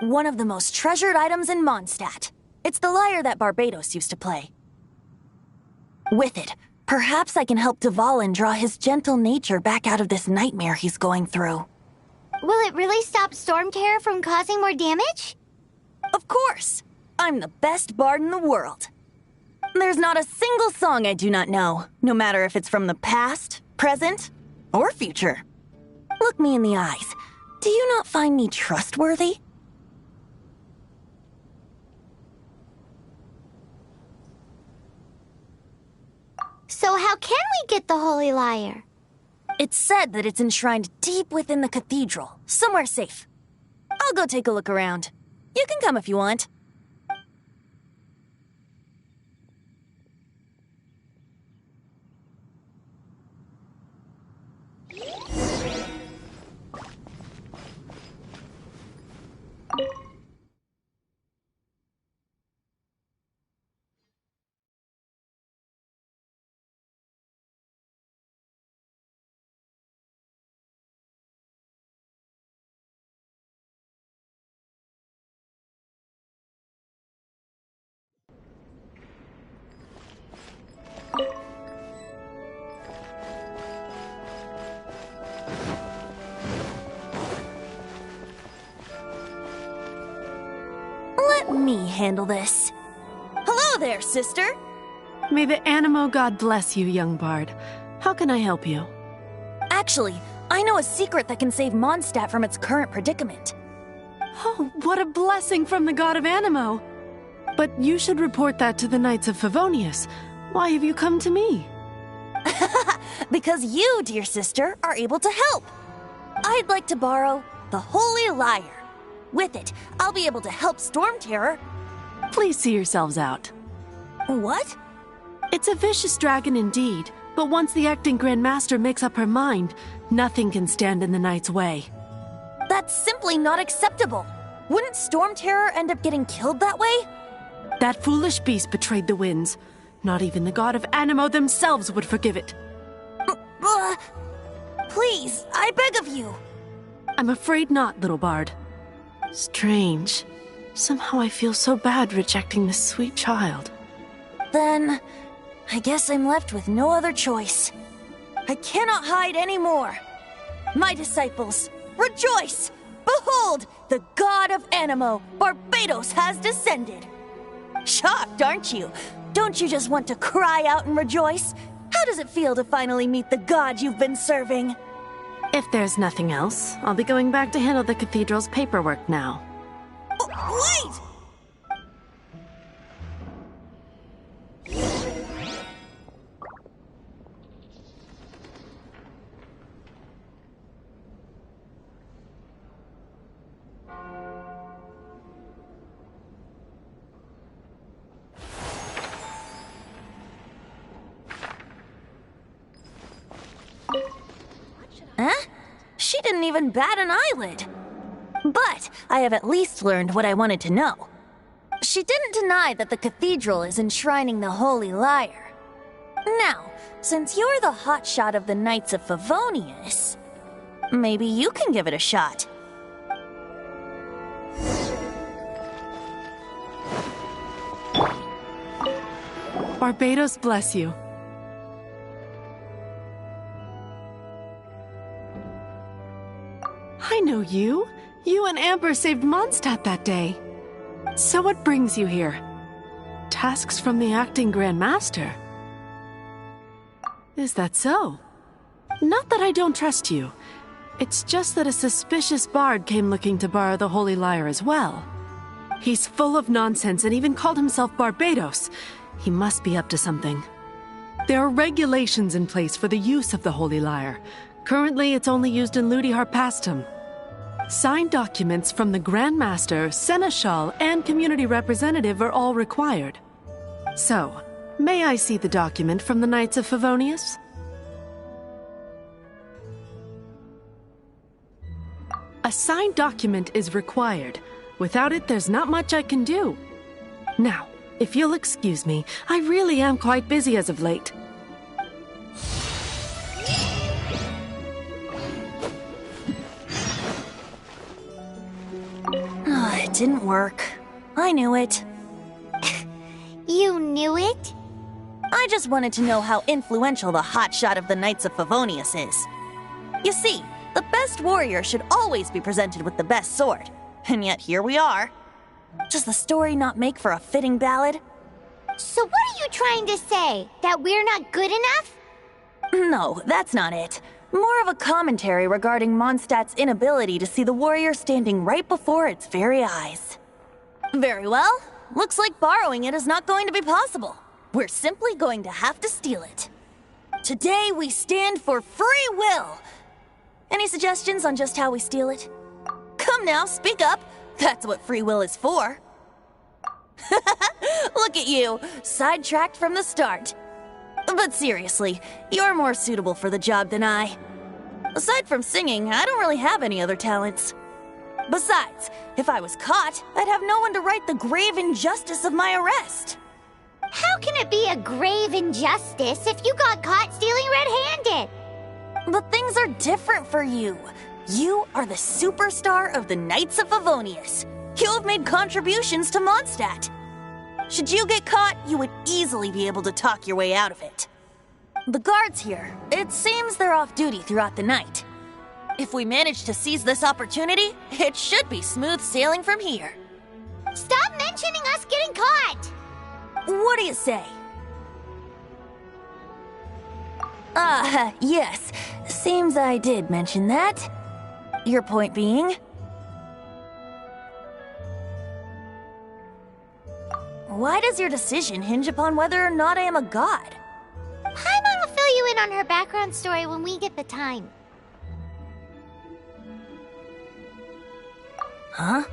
one of the most treasured items in Mondstadt. It's the lyre that Barbados used to play. With it, perhaps I can help Dvalin draw his gentle nature back out of this nightmare he's going through. Will it really stop Storm Terror from causing more damage? Of course! I'm the best bard in the world. There's not a single song I do not know, no matter if it's from the past, present, or future. Look me in the eyes. Do you not find me trustworthy? So how can we get the Holy Lyre? It's said that it's enshrined deep within the cathedral, somewhere safe. I'll go take a look around. You can come if you want. Let me handle this. Hello there, sister! May the Animo God bless you, young bard. How can I help you? Actually, I know a secret that can save Mondstadt from its current predicament. Oh, what a blessing from the god of Animo! But you should report that to the Knights of Favonius. Why have you come to me? Because you, dear sister, are able to help. I'd like to borrow the Holy Lyre. With it, I'll be able to help Storm Terror. Please see yourselves out. What? It's a vicious dragon indeed, but once the acting Grand Master makes up her mind, nothing can stand in the Knight's way. That's simply not acceptable. Wouldn't Storm Terror end up getting killed that way? That foolish beast betrayed the winds. Not even the god of Animo themselves would forgive it. Please, I beg of you. I'm afraid not, little bard. Strange. Somehow I feel so bad rejecting this sweet child. Then, I guess I'm left with no other choice. I cannot hide anymore. My disciples, rejoice! Behold, the god of Animo, Barbados, has descended. Shocked, aren't you? Don't you just want to cry out and rejoice? How does it feel to finally meet the god you've been serving? If there's nothing else, I'll be going back to handle the cathedral's paperwork now. Oh, wait! Huh? She didn't even bat an eyelid. But I have at least learned what I wanted to know. She didn't deny that the cathedral is enshrining the Holy Lyre. Now, since you're the hotshot of the Knights of Favonius, maybe you can give it a shot. Barbados bless you. I know you. You and Amber saved Mondstadt that day. So what brings you here? Tasks from the acting Grand Master? Is that so? Not that I don't trust you. It's just that a suspicious bard came looking to borrow the Holy Lyre as well. He's full of nonsense and even called himself Barbados. He must be up to something. There are regulations in place for the use of the Holy Lyre. Currently, it's only used in Ludi Harpastum. Signed documents from the Grand Master, Seneschal, and Community Representative are all required. So, may I see the document from the Knights of Favonius? A signed document is required. Without it, there's not much I can do. Now, if you'll excuse me, I really am quite busy as of late. didn't work. I knew it. You knew it? I just wanted to know how influential the hotshot of the Knights of Favonius is. You see, the best warrior should always be presented with the best sword. And yet here we are. Does the story not make for a fitting ballad? So what are you trying to say? That we're not good enough? No, that's not it. More of a commentary regarding Mondstadt's inability to see the warrior standing right before its very eyes. Very well. Looks like borrowing it is not going to be possible. We're simply going to have to steal it. Today we stand for free will. Any suggestions on just how we steal it? Come now, speak up. That's what free will is for. Look at you, sidetracked from the start. But seriously, you're more suitable for the job than I. Aside from singing, I don't really have any other talents. Besides, if I was caught, I'd have no one to right the grave injustice of my arrest. How can it be a grave injustice if you got caught stealing red-handed? But things are different for you. You are the superstar of the Knights of Favonius. You have made contributions to Mondstadt. Should you get caught, you would easily be able to talk your way out of it. The guards here, it seems they're off duty throughout the night. If we manage to seize this opportunity, it should be smooth sailing from here. Stop mentioning us getting caught! What do you say? Yes. Seems I did mention that. Your point being? Why does your decision hinge upon whether or not I am a god? Paimon will fill you in on her background story when we get the time. Huh?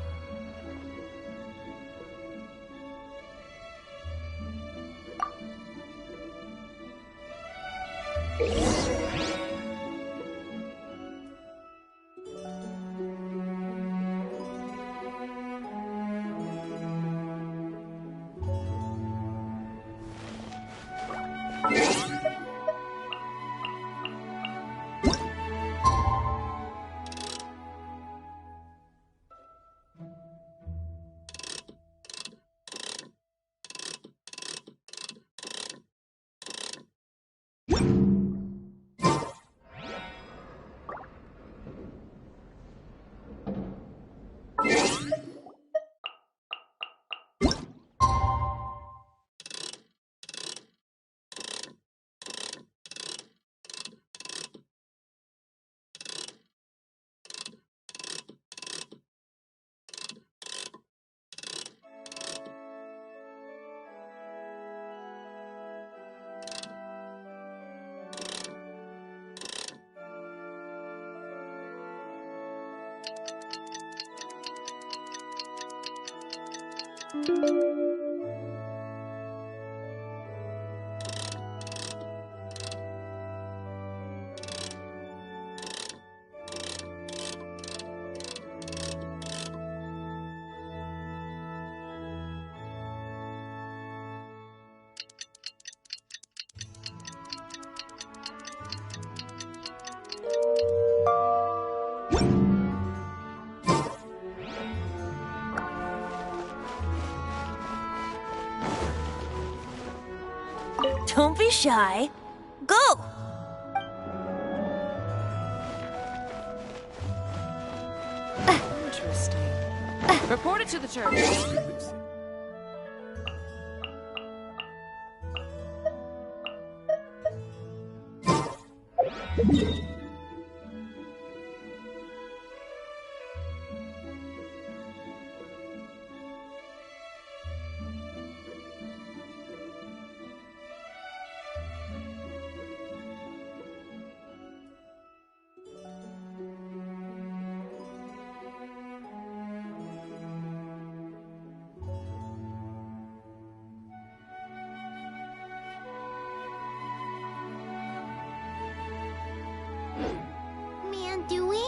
Don't be shy. Go! Interesting. Report it to the church. Man doing?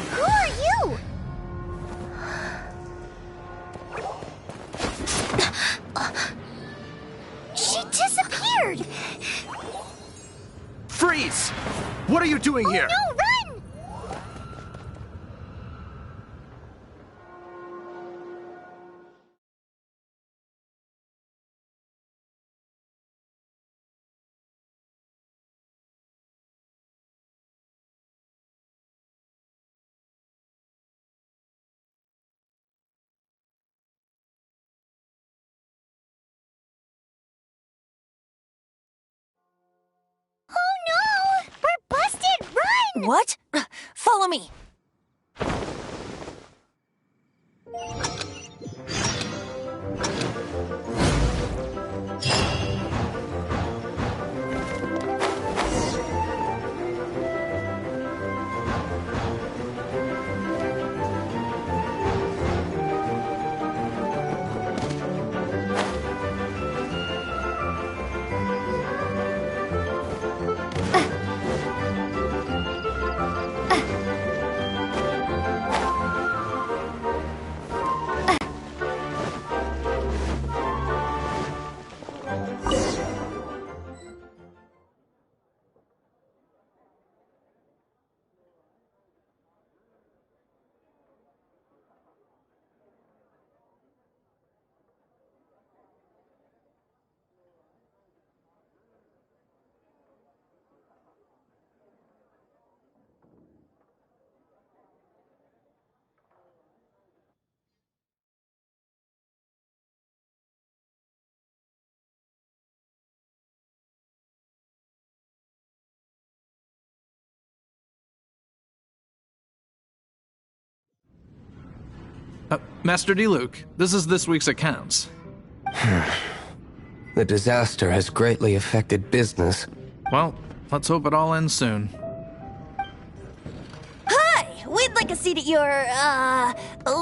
Who are you? She disappeared! Freeze! What are you doing here? No, run! Oh no! We're busted! Run! What? Follow me. Master Diluc, this is this week's accounts. The disaster has greatly affected business. Well, let's hope it all ends soon. Hi! We'd like a seat at your,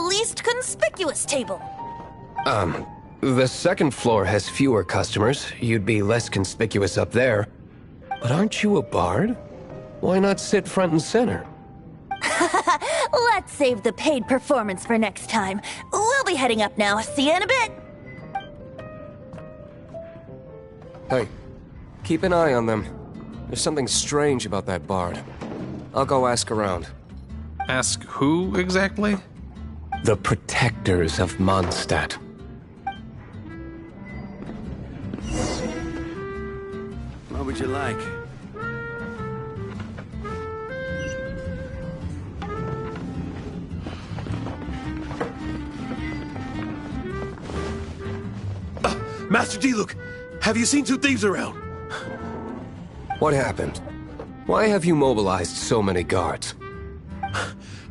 least conspicuous table. The second floor has fewer customers. You'd be less conspicuous up there. But aren't you a bard? Why not sit front and center? Let's save the paid performance for next time. We'll be heading up now. See you in a bit. Hey, keep an eye on them. There's something strange about that bard. I'll go ask around. Ask who exactly? The protectors of Mondstadt. What would you like? Master Diluc, have you seen two thieves around? What happened? Why have you mobilized so many guards?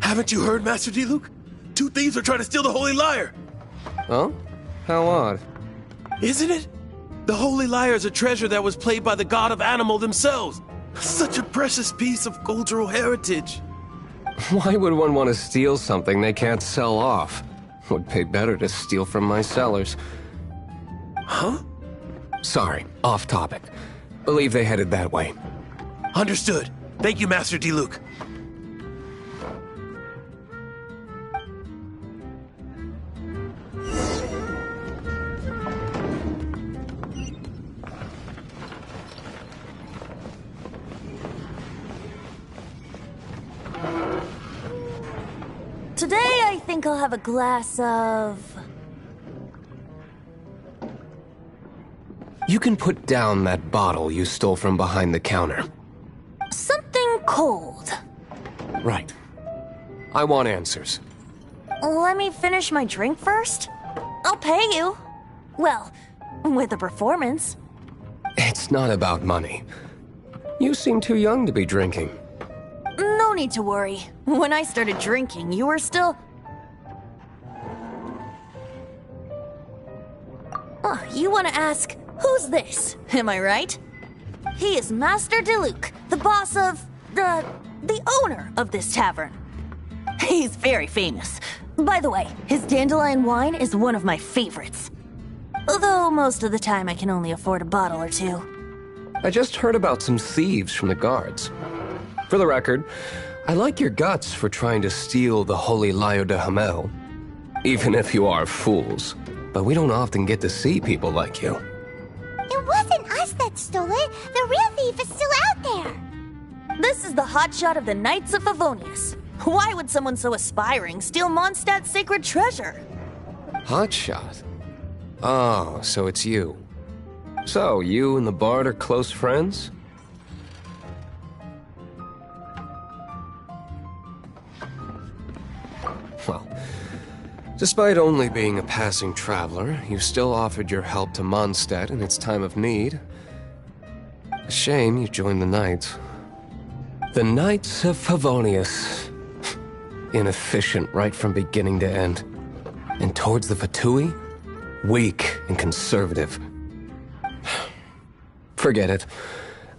Haven't you heard, Master Diluc? Two thieves are trying to steal the Holy Lyre. Huh? How odd. Isn't it? The Holy Lyre is a treasure that was played by the god of animal themselves. Such a precious piece of cultural heritage. Why would one want to steal something they can't sell off? Would pay better to steal from my sellers. Huh? Sorry, off topic. Believe they headed that way. Understood. Thank you, Master Diluc. Today, I think I'll have a glass of... You can put down that bottle you stole from behind the counter. something cold. Right. I want answers. Let me finish my drink first. I'll pay you. Well, with a performance. It's not about money. You seem too young to be drinking. No need to worry. When I started drinking, you were still... Oh, you want to ask, who's this? Am I right? He is Master Diluc, the boss of... the owner of this tavern. He's very famous. By the way, his dandelion wine is one of my favorites. Although most of the time I can only afford a bottle or two. I just heard about some thieves from the guards. For the record, I like your guts for trying to steal the Holy Lyre de Hamel. Even if you are fools. But we don't often get to see people like you. It wasn't us that stole it. The real thief is still out there. This is the hotshot of the Knights of Favonius. Why would someone so aspiring steal Mondstadt's sacred treasure? Hotshot? Oh, so it's you. So, you and the Bard are close friends? Well, despite only being a passing traveler, you still offered your help to Mondstadt in its time of need. A shame you joined the Knights. The Knights of Favonius. Inefficient right from beginning to end. And towards the Fatui, weak and conservative. Forget it.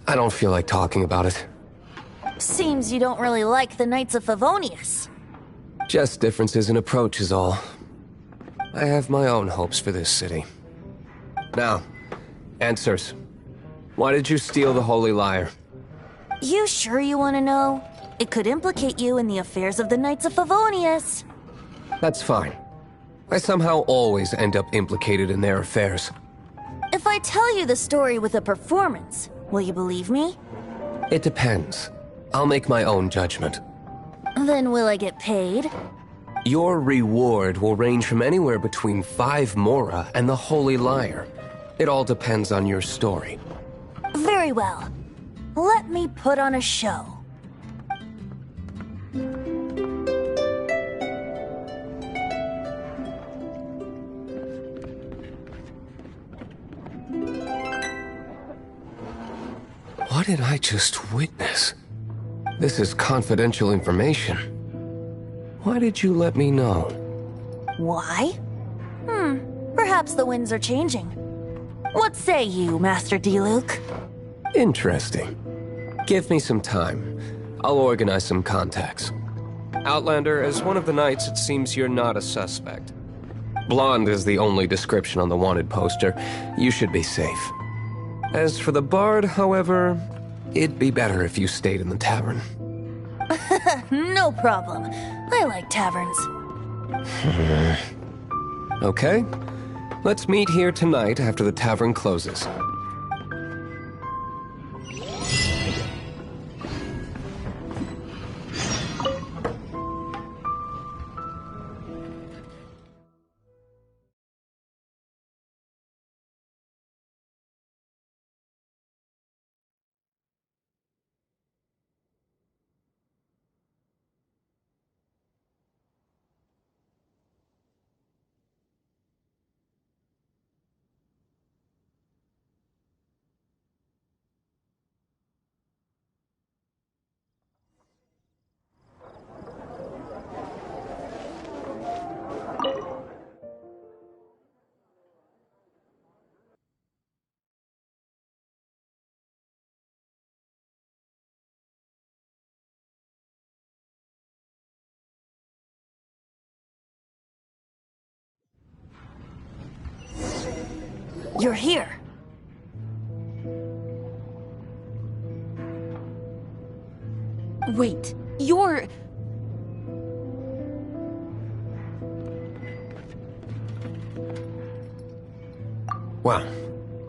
I don't feel like talking about it. Seems you don't really like the Knights of Favonius. Just differences in approach is all. I have my own hopes for this city. Now, answers. Why did you steal the Holy Lyre? You sure you want to know? It could implicate you in the affairs of the Knights of Favonius. That's fine. I somehow always end up implicated in their affairs. If I tell you the story with a performance, will you believe me? It depends. I'll make my own judgment. Then will I get paid? Your reward will range from anywhere between 5 Mora and the Holy Lyre. It all depends on your story. Very well. Let me put on a show. What did I just witness? This is confidential information. Why did you let me know? Why? Perhaps the winds are changing. What say you, Master Diluc? Interesting. Give me some time. I'll organize some contacts. Outlander, as one of the knights, it seems you're not a suspect. Blonde is the only description on the wanted poster. You should be safe. As for the Bard, however, it'd be better if you stayed in the tavern. No problem. I like taverns. Okay. Let's meet here tonight after the tavern closes. You're here. Wait, you're... Well,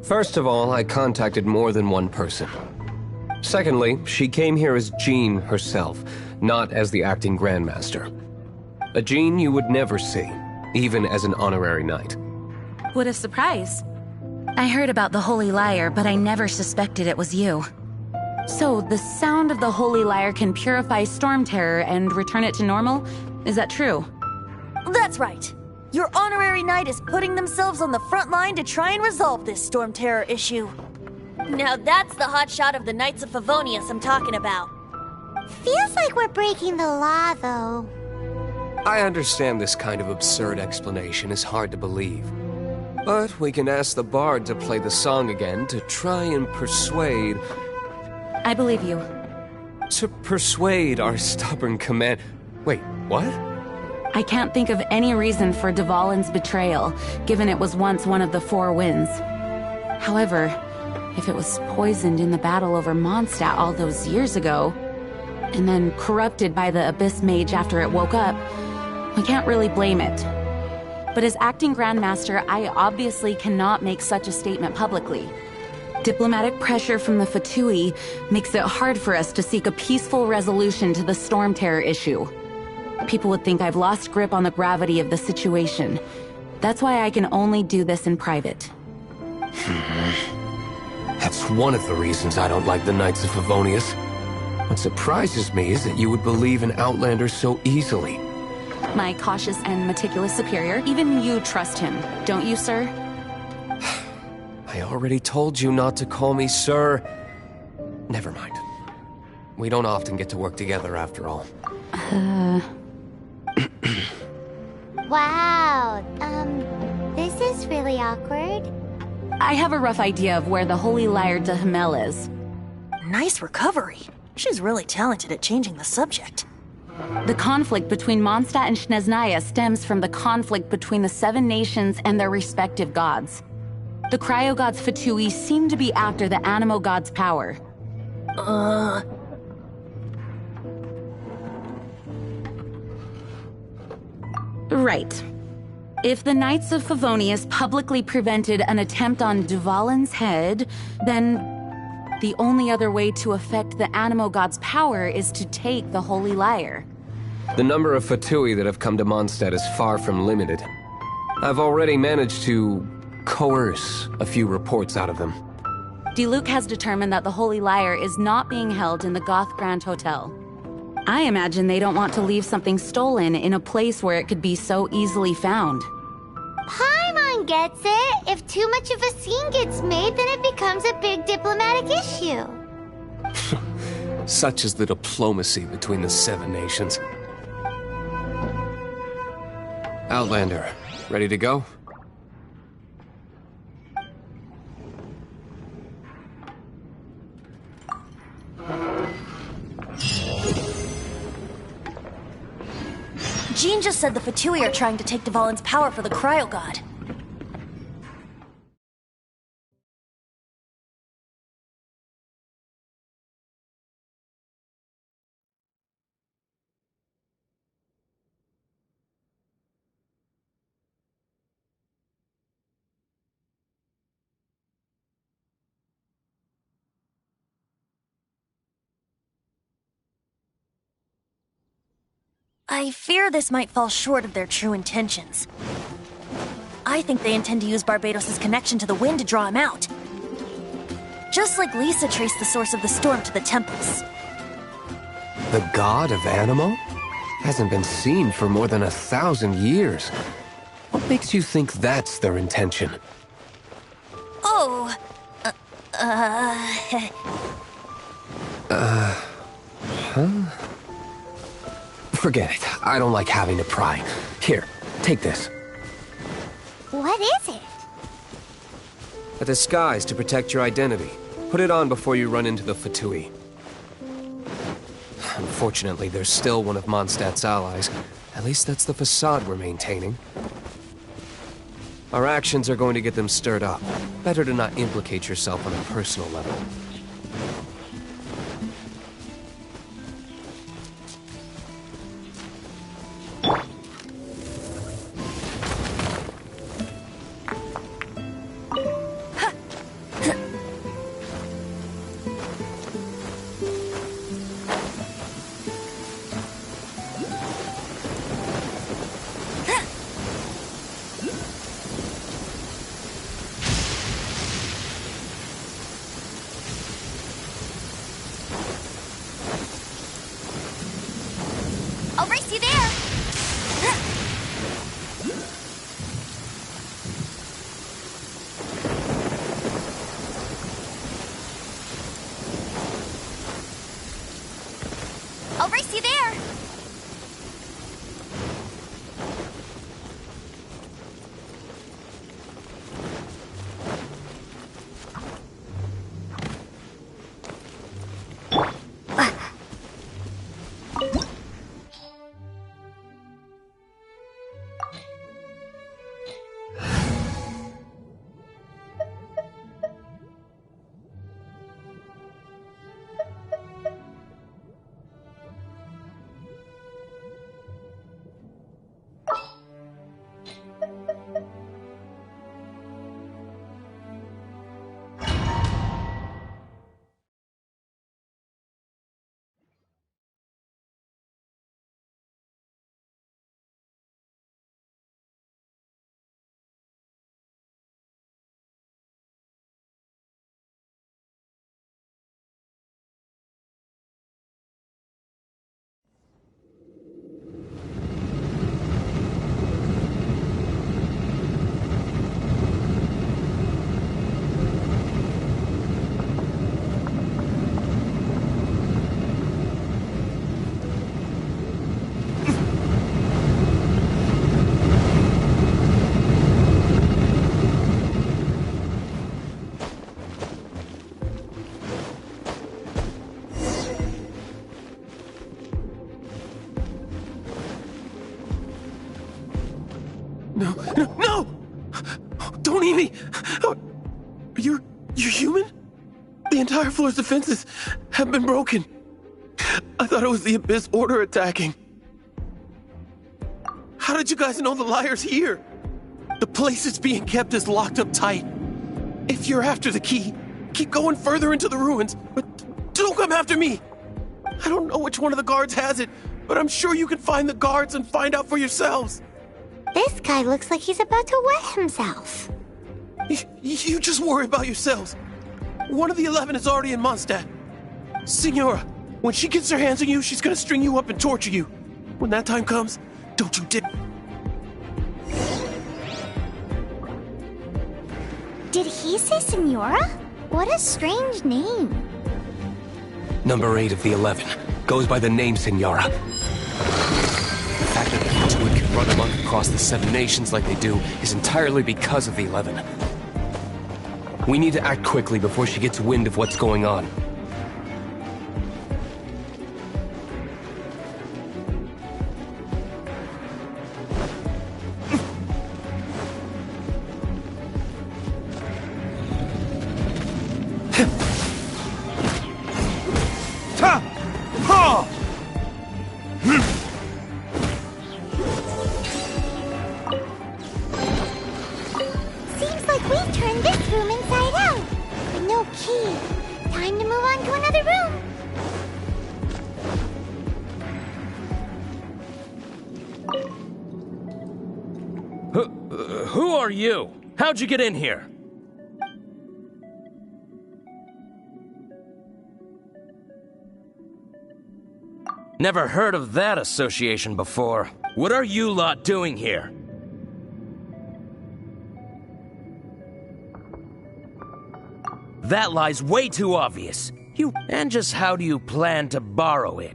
first of all, I contacted more than one person. Secondly, she came here as Jean herself, not as the acting Grandmaster. A Jean you would never see, even as an honorary knight. What a surprise. I heard about the Holy Lyre, but I never suspected it was you. So, the sound of the Holy Lyre can purify Storm Terror and return it to normal? Is that true? That's right. Your honorary knight is putting themselves on the front line to try and resolve this storm terror issue. Now that's the hotshot of the Knights of Favonius I'm talking about. Feels like we're breaking the law, though. I understand this kind of absurd explanation is hard to believe. But we can ask the bard to play the song again to try and persuade... I believe you. To persuade our stubborn command... Wait, what? I can't think of any reason for Dvalin's betrayal, given it was once one of the Four Winds. However, if it was poisoned in the battle over Mondstadt all those years ago, and then corrupted by the Abyss Mage after it woke up, we can't really blame it. But as acting Grandmaster, I obviously cannot make such a statement publicly. Diplomatic pressure from the Fatui makes it hard for us to seek a peaceful resolution to the storm terror issue. People would think I've lost grip on the gravity of the situation. That's why I can only do this in private. That's one of the reasons I don't like the Knights of Favonius. What surprises me is that you would believe in Outlanders so easily. My cautious and meticulous superior, even you trust him, don't you, sir? I already told you not to call me sir. Never mind. We don't often get to work together after all. Wow, this is really awkward. I have a rough idea of where the Holy Lyre de Himmel is. Nice recovery. She's really talented at changing the subject. The conflict between Mondstadt and Snezhnaya stems from the conflict between the Seven Nations and their respective gods. The cryo-gods Fatui seem to be after the Animo god's power. Right. If the Knights of Favonius publicly prevented an attempt on Dvalin's head, then the only other way to affect the Animo god's power is to take the Holy Lyre. The number of Fatui that have come to Mondstadt is far from limited. I've already managed to coerce a few reports out of them. Diluc has determined that the Holy Lyre is not being held in the Goth Grand Hotel. I imagine they don't want to leave something stolen in a place where it could be so easily found. Paimon gets it. If too much of a scene gets made, then it becomes a big diplomatic issue. Such is the diplomacy between the Seven Nations. Outlander, ready to go? Jean just said the Fatui are trying to take Dvalin's power for the Cryo God. I fear this might fall short of their true intentions. I think they intend to use Barbados' connection to the wind to draw him out. Just like Lisa traced the source of the storm to the temples. The god of Animo? Hasn't been seen for more than 1,000 years. What makes you think that's their intention? Oh, Forget it. I don't like having to pry. Here, take this. What is it? A disguise to protect your identity. Put it on before you run into the Fatui. Unfortunately, there's still one of Mondstadt's allies. At least that's the facade we're maintaining. Our actions are going to get them stirred up. Better to not implicate yourself on a personal level. race you there! No! Don't eat me! You're human? The entire floor's defenses have been broken. I thought it was the Abyss Order attacking. How did you guys know the liar's here? The place it's being kept is locked up tight. If you're after the key, keep going further into the ruins, but don't come after me. I don't know which one of the guards has it, but I'm sure you can find the guards and find out for yourselves. This guy looks like he's about to wet himself. You just worry about yourselves. One of the 11 is already in Mondstadt. Signora, when she gets her hands on you, she's gonna string you up and torture you. When that time comes, don't you dare... Did he say Senora? What a strange name. Number 8 of the 11 goes by the name Senora. The fact that the Druid can run amok across the 7 nations like they do is entirely because of the 11. We need to act quickly before she gets wind of what's going on. Seems like we turned this room inside out. But no key. Time to move on to another room. Who are you? How'd you get in here? Never heard of that association before. What are you lot doing here? That lie's way too obvious. And just how do you plan to borrow it?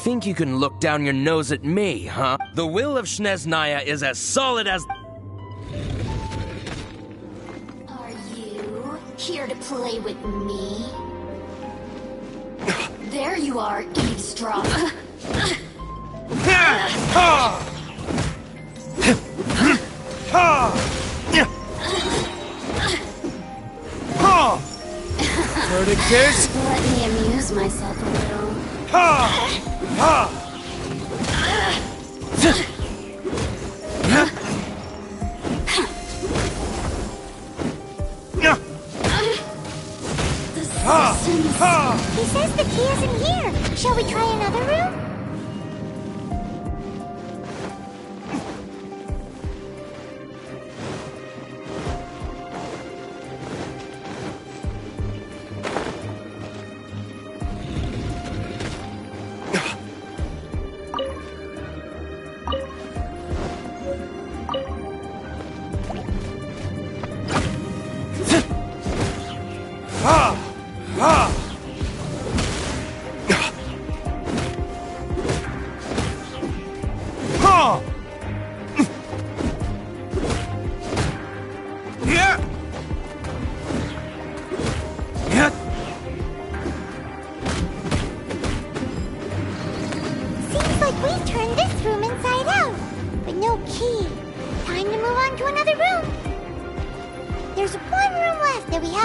Think you can look down your nose at me, huh? The will of Snezhnaya is as solid as... Are you here to play with me? There you are, eavesdropper. Verdict is... Let me amuse myself a little. He says the key isn't here. Shall we try another room?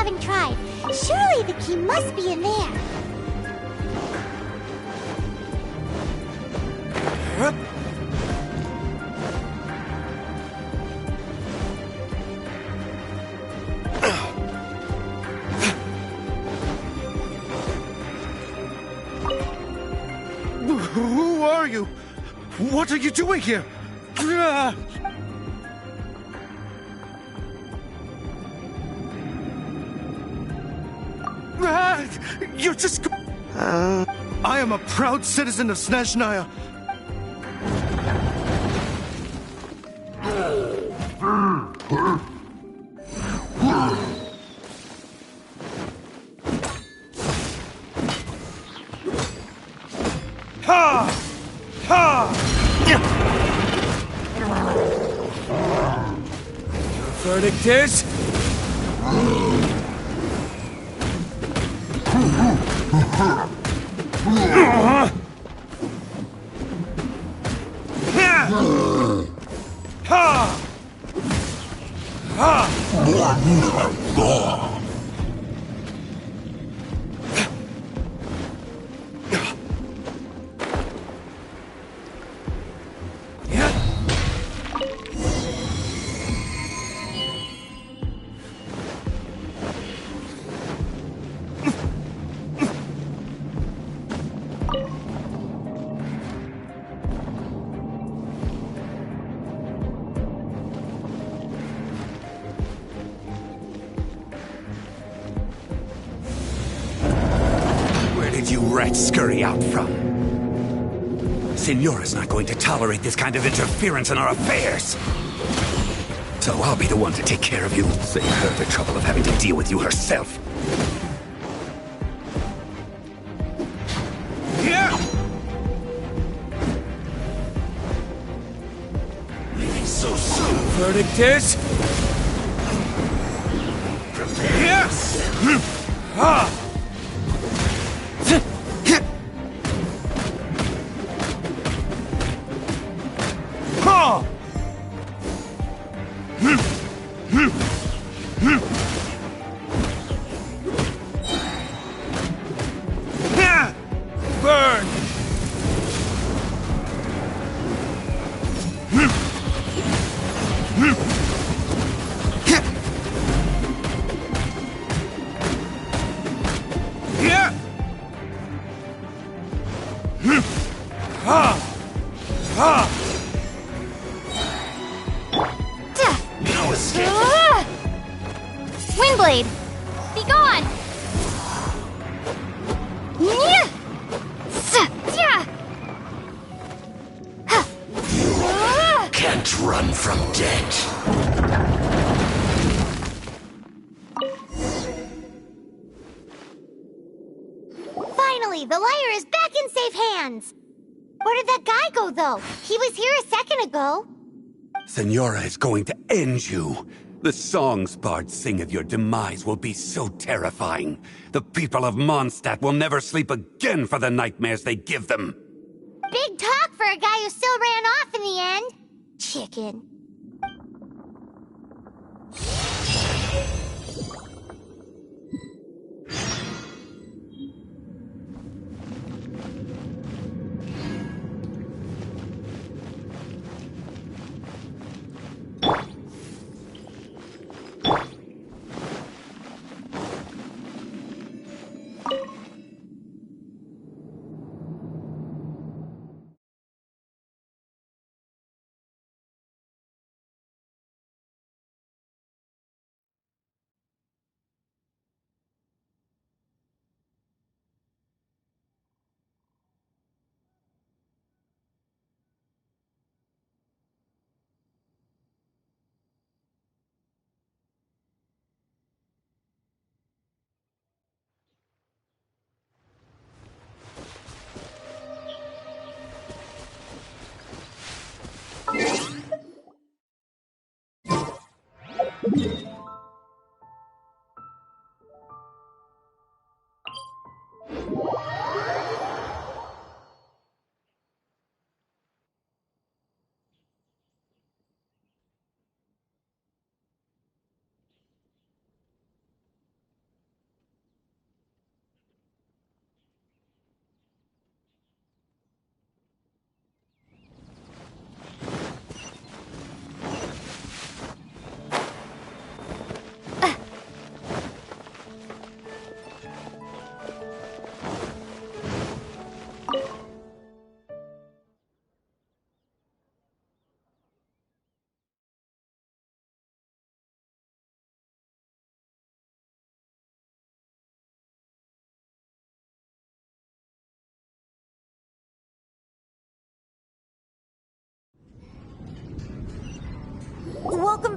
having tried. Surely the key must be in there. Who are you? What are you doing here? You're just... I am a proud citizen of Snezhnaya. Ha! Ha! Your verdict is? Where did you rats scurry out from? Signora's not going to tolerate this kind of interference in our affairs. So I'll be the one to take care of you. Save her the trouble of having to deal with you herself. So soon. Verdict is? Yes! Burn! No escape. Windblade! Be gone! Can't run from death. Finally, the lyre is back in safe hands! Where did that guy go, though? He was here a second ago. Signora is going to end you. The songs bards sing of your demise will be so terrifying. The people of Mondstadt will never sleep again for the nightmares they give them. Big talk for a guy who still ran off in the end. Chicken.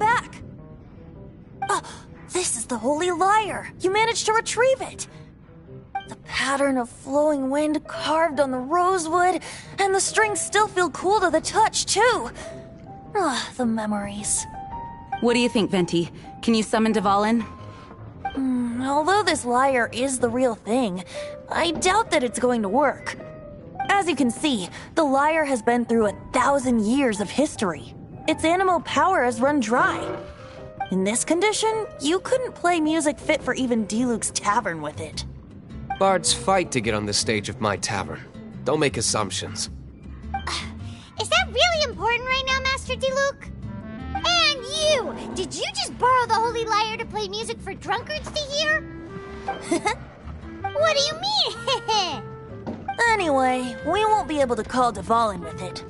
back. Oh, this is the Holy Lyre. You managed to retrieve it. The pattern of flowing wind carved on the rosewood, and the strings still feel cool to the touch, too. Ah, the memories. What do you think, Venti? Can you summon Dvalin? Although this lyre is the real thing, I doubt that it's going to work. As you can see, the lyre has been through 1,000 years of history. Its animal power has run dry. In this condition, you couldn't play music fit for even Diluc's tavern with it. Bards fight to get on the stage of my tavern. Don't make assumptions. Is that really important right now, Master Diluc? And you! Did you just borrow the Holy Lyre to play music for drunkards to hear? What do you mean? Anyway, we won't be able to call Dvalin with it.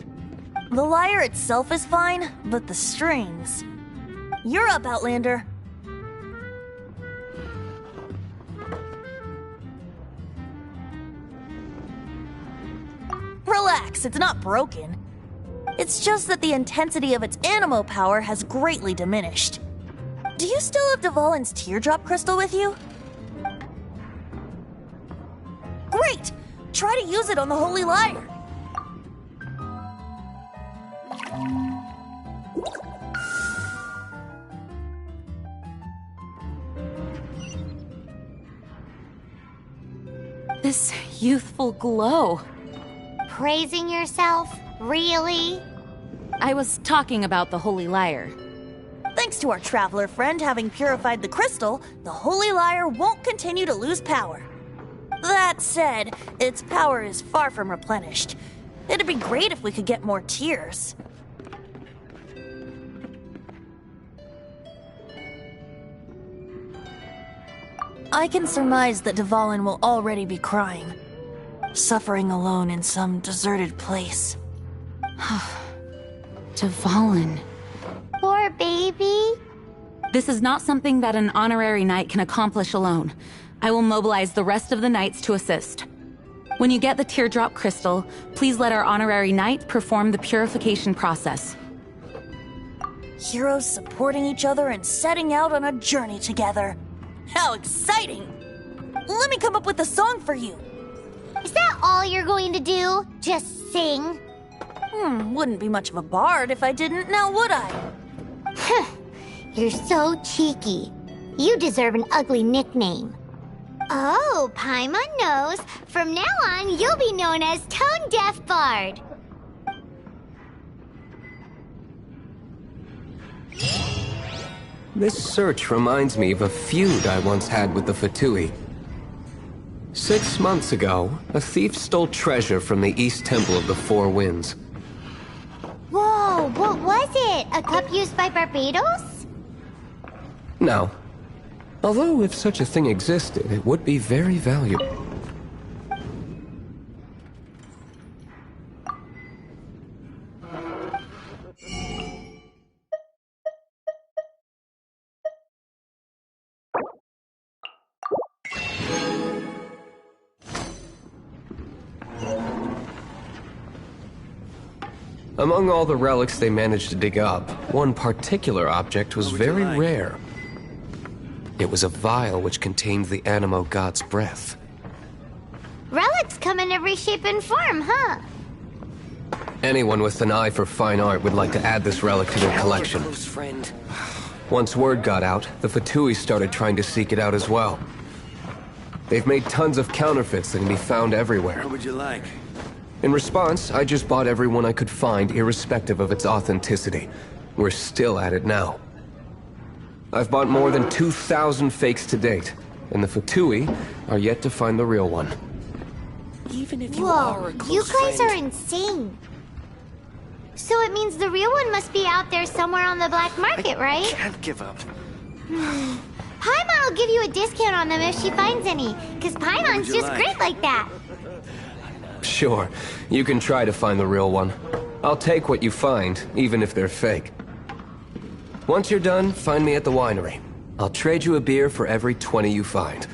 The lyre itself is fine, but the strings... You're up, Outlander. Relax, it's not broken. It's just that the intensity of its animo power has greatly diminished. Do you still have Dvalin's teardrop crystal with you? Great! Try to use it on the Holy Lyre. This youthful glow. Praising yourself? Really? I was talking about the Holy Lyre. Thanks to our traveler friend having purified the crystal, the Holy Lyre won't continue to lose power. That said, its power is far from replenished. It'd be great if we could get more tears. I can surmise that Dvalin will already be crying, suffering alone in some deserted place. Dvalin. Poor baby. This is not something that an honorary knight can accomplish alone. I will mobilize the rest of the knights to assist. When you get the teardrop crystal, please let our honorary knight perform the purification process. Heroes supporting each other and setting out on a journey together. How exciting! Let me come up with a song for you. Is that all you're going to do? Just sing? Wouldn't be much of a bard if I didn't, now would I? You're so cheeky. You deserve an ugly nickname. Oh, Paimon knows. From now on, you'll be known as Tone Deaf Bard. This search reminds me of a feud I once had with the Fatui. 6 months ago, a thief stole treasure from the East Temple of the Four Winds. Whoa, what was it? A cup used by Barbados? No. Although if such a thing existed, it would be very valuable. Among all the relics they managed to dig up, one particular object was very rare. It was a vial which contained the Animo god's breath. Relics come in every shape and form, huh? Anyone with an eye for fine art would like to add this relic to their collection. Once word got out, the Fatui started trying to seek it out as well. They've made tons of counterfeits that can be found everywhere. What would you like? In response, I just bought every one I could find, irrespective of its authenticity. We're still at it now. I've bought more than 2,000 fakes to date, and the Fatui are yet to find the real one. Even if you are a you close guys friend. are insane. So it means the real one must be out there somewhere on the black market, right? Can't give up. Paimon will give you a discount on them if she finds any, because Paimon's you just like? great like that. Sure, you can try to find the real one. I'll take what you find, even if they're fake. Once you're done, find me at the winery. I'll trade you a beer for every 20 you find.